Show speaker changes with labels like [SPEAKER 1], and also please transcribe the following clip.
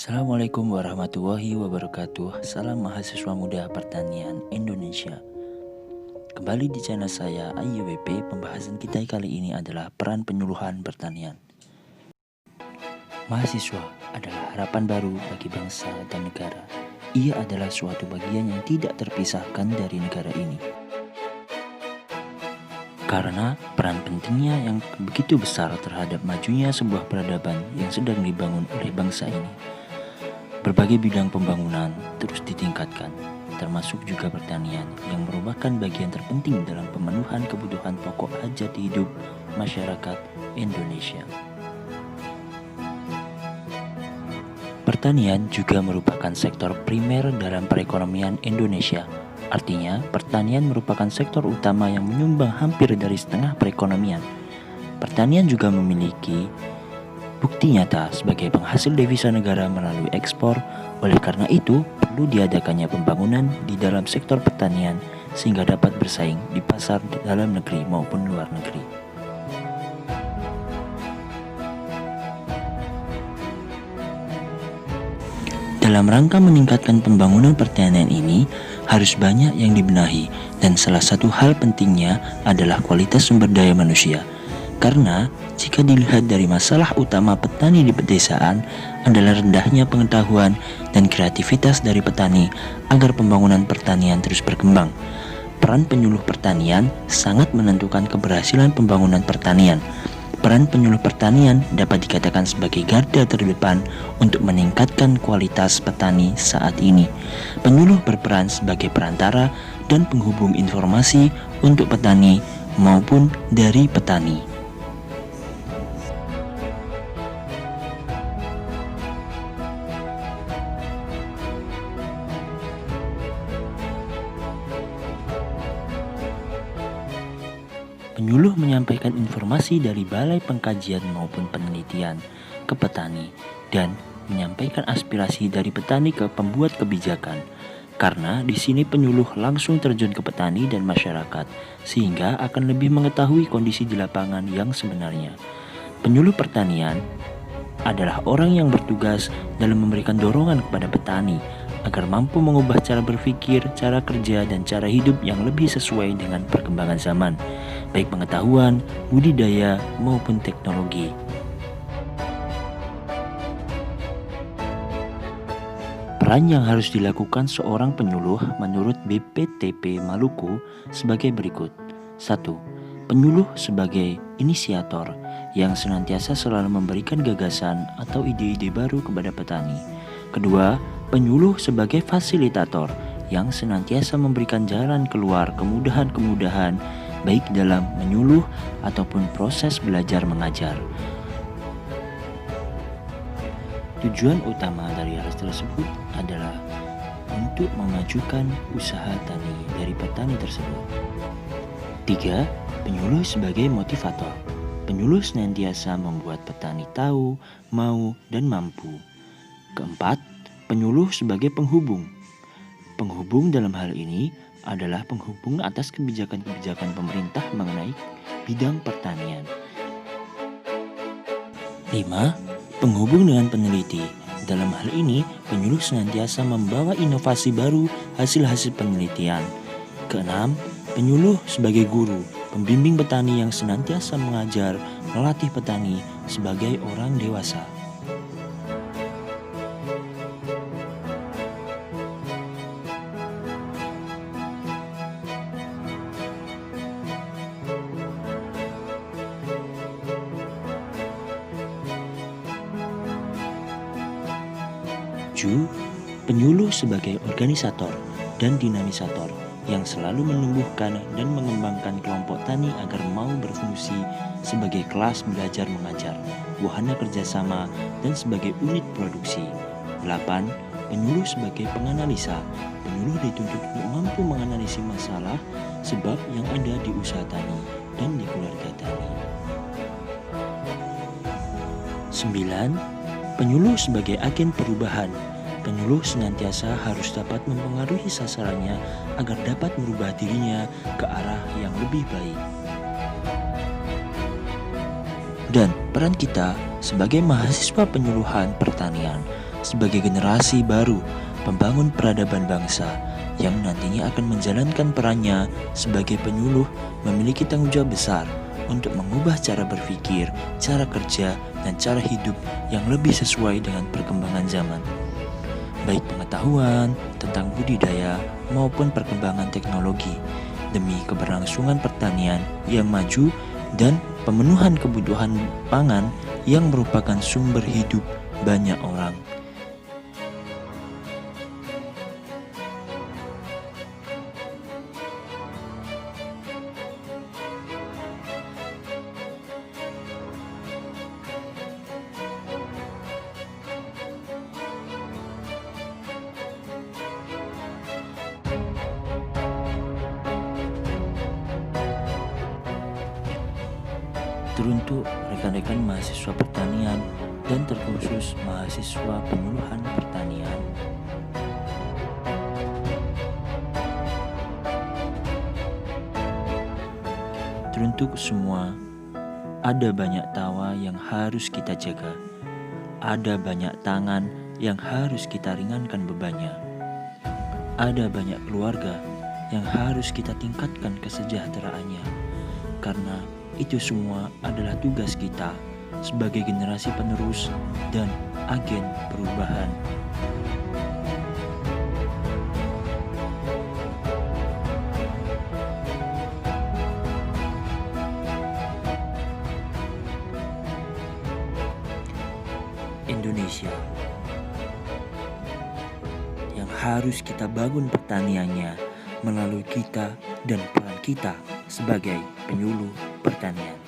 [SPEAKER 1] Assalamualaikum warahmatullahi wabarakatuh. Salam mahasiswa muda pertanian Indonesia. Kembali di channel saya AYWP. Pembahasan kita kali ini adalah peran penyuluhan pertanian. Mahasiswa adalah harapan baru bagi bangsa dan negara. Ia adalah suatu bagian yang tidak terpisahkan dari negara ini. Karena peran pentingnya yang begitu besar terhadap majunya sebuah peradaban yang sedang dibangun oleh bangsa ini. Berbagai bidang pembangunan terus ditingkatkan, termasuk juga pertanian yang merupakan bagian terpenting dalam pemenuhan kebutuhan pokok hajat hidup masyarakat Indonesia. Pertanian juga merupakan sektor primer dalam perekonomian Indonesia. Artinya, pertanian merupakan sektor utama yang menyumbang hampir dari setengah perekonomian. Pertanian juga memiliki bukti nyata sebagai penghasil devisa negara melalui ekspor. Oleh karena itu, perlu diadakannya pembangunan di dalam sektor pertanian sehingga dapat bersaing di pasar dalam negeri maupun luar negeri. Dalam rangka meningkatkan pembangunan pertanian ini, harus banyak yang dibenahi, dan salah satu hal pentingnya adalah kualitas sumber daya manusia. Karena jika dilihat dari masalah utama petani di pedesaan adalah rendahnya pengetahuan dan kreativitas dari petani agar pembangunan pertanian terus berkembang. Peran penyuluh pertanian sangat menentukan keberhasilan pembangunan pertanian. Peran penyuluh pertanian dapat dikatakan sebagai garda terdepan untuk meningkatkan kualitas petani saat ini. Penyuluh berperan sebagai perantara dan penghubung informasi untuk petani maupun dari petani. Penyuluh menyampaikan informasi dari balai pengkajian maupun penelitian ke petani dan menyampaikan aspirasi dari petani ke pembuat kebijakan. Karena di sini penyuluh langsung terjun ke petani dan masyarakat sehingga akan lebih mengetahui kondisi di lapangan yang sebenarnya. Penyuluh pertanian adalah orang yang bertugas dalam memberikan dorongan kepada petani agar mampu mengubah cara berpikir, cara kerja, dan cara hidup yang lebih sesuai dengan perkembangan zaman, baik pengetahuan, budidaya, maupun teknologi. Peran yang harus dilakukan seorang penyuluh menurut BPTP Maluku sebagai berikut. 1. Penyuluh sebagai inisiator yang senantiasa selalu memberikan gagasan atau ide-ide baru kepada petani. Kedua, penyuluh sebagai fasilitator yang senantiasa memberikan jalan keluar kemudahan-kemudahan baik dalam menyuluh ataupun proses belajar mengajar. Tujuan utama dari hal tersebut adalah untuk memajukan usaha tani dari petani tersebut. 3. Penyuluh sebagai motivator. Penyuluh senantiasa membuat petani tahu, mau, dan mampu. Keempat, penyuluh sebagai penghubung. Penghubung dalam hal ini adalah penghubung atas kebijakan-kebijakan pemerintah mengenai bidang pertanian. 5. Penghubung dengan peneliti. Dalam hal ini, penyuluh senantiasa membawa inovasi baru hasil-hasil penelitian. Keenam, penyuluh sebagai guru, pembimbing petani yang senantiasa mengajar, melatih petani sebagai orang dewasa. Penyuluh sebagai organisator dan dinamisator yang selalu menumbuhkan dan mengembangkan kelompok tani agar mau berfungsi sebagai kelas belajar mengajar, wahana kerjasama, dan sebagai unit produksi. 8. Penyuluh sebagai penganalisa. Penyuluh dituntut untuk mampu menganalisis masalah sebab yang ada di usaha tani dan di keluarga tani. 9. Penyuluh sebagai agen perubahan. Penyuluh senantiasa harus dapat mempengaruhi sasarannya agar dapat merubah dirinya ke arah yang lebih baik. Dan peran kita sebagai mahasiswa penyuluhan pertanian sebagai generasi baru pembangun peradaban bangsa yang nantinya akan menjalankan perannya sebagai penyuluh, memiliki tanggung jawab besar untuk mengubah cara berpikir, cara kerja, dan cara hidup yang lebih sesuai dengan perkembangan zaman. Baik pengetahuan tentang budidaya maupun perkembangan teknologi demi keberlangsungan pertanian yang maju dan pemenuhan kebutuhan pangan yang merupakan sumber hidup banyak orang. Teruntuk rekan-rekan mahasiswa pertanian dan terkhusus mahasiswa penyuluhan pertanian. Teruntuk semua, ada banyak tawa yang harus kita jaga. Ada banyak tangan yang harus kita ringankan bebannya. Ada banyak keluarga yang harus kita tingkatkan kesejahteraannya. Karena itu semua adalah tugas kita sebagai generasi penerus dan agen perubahan. Indonesia yang harus kita bangun pertaniannya melalui kita dan peran kita sebagai penyuluh pertanian.